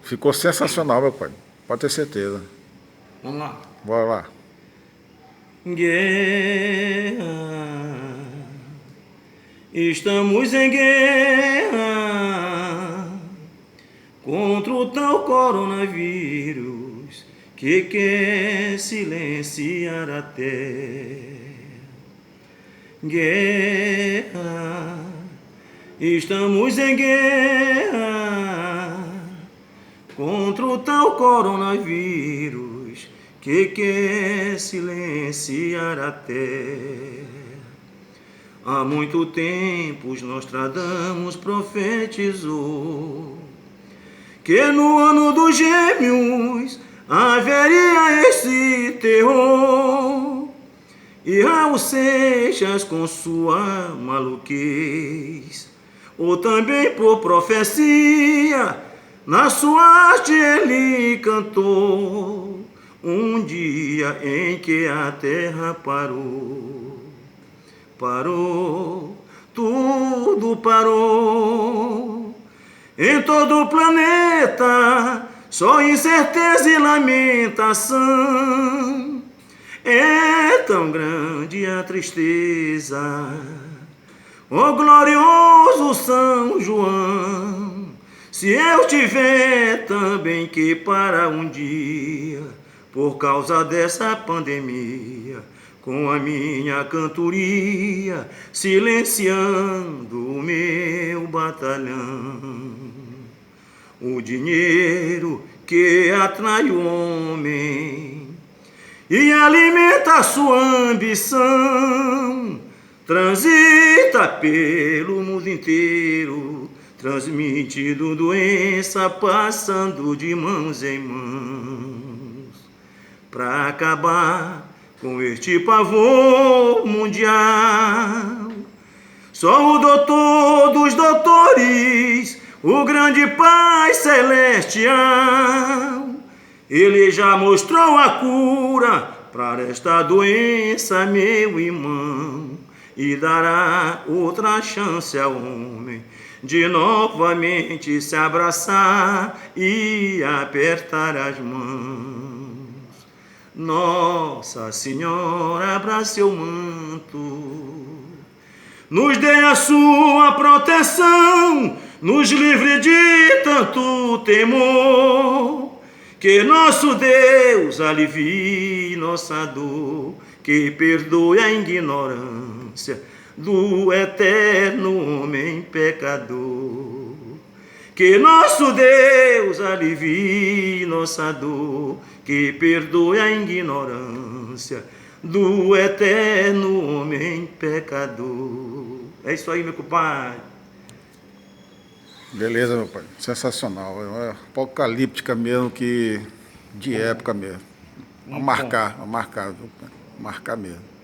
Ficou sensacional, meu pai. Pode ter certeza. Vamos lá. Bora lá. Guerra, estamos em guerra contra o tal coronavírus que quer silenciar a terra. Guerra, estamos em guerra contra o tal coronavírus que quer silenciar a terra. Há muito tempo os Nostradamus profetizou que no ano dos Gêmeos haveria esse terror. E Raul Seixas com sua maluquez, ou também por profecia, na sua arte ele cantou um dia em que a terra parou. Parou, tudo parou. Em todo o planeta, só incerteza e lamentação. É tão grande a tristeza, ó glorioso São João. Se eu tiver também que parar um dia, por causa dessa pandemia, com a minha cantoria, silenciando o meu batalhão. O dinheiro que atrai o homem e alimenta sua ambição, transita pelo mundo inteiro, transmitindo doença, passando de mãos em mãos. Pra acabar com este pavor mundial, só o doutor dos doutores, o grande Pai Celestial, ele já mostrou a cura para esta doença, meu irmão, e dará outra chance ao homem de novamente se abraçar e apertar as mãos. Nossa Senhora, abra seu manto, nos dê a sua proteção, nos livre de tanto temor. Que nosso Deus alivie nossa dor, que perdoe a ignorância do eterno homem pecador. Que nosso Deus alivie nossa dor, que perdoe a ignorância do eterno homem pecador. É isso aí, meu compadre. Beleza, meu pai. Sensacional. É apocalíptica mesmo, que de época mesmo. Vamos marcar, viu, pai? Marcar mesmo.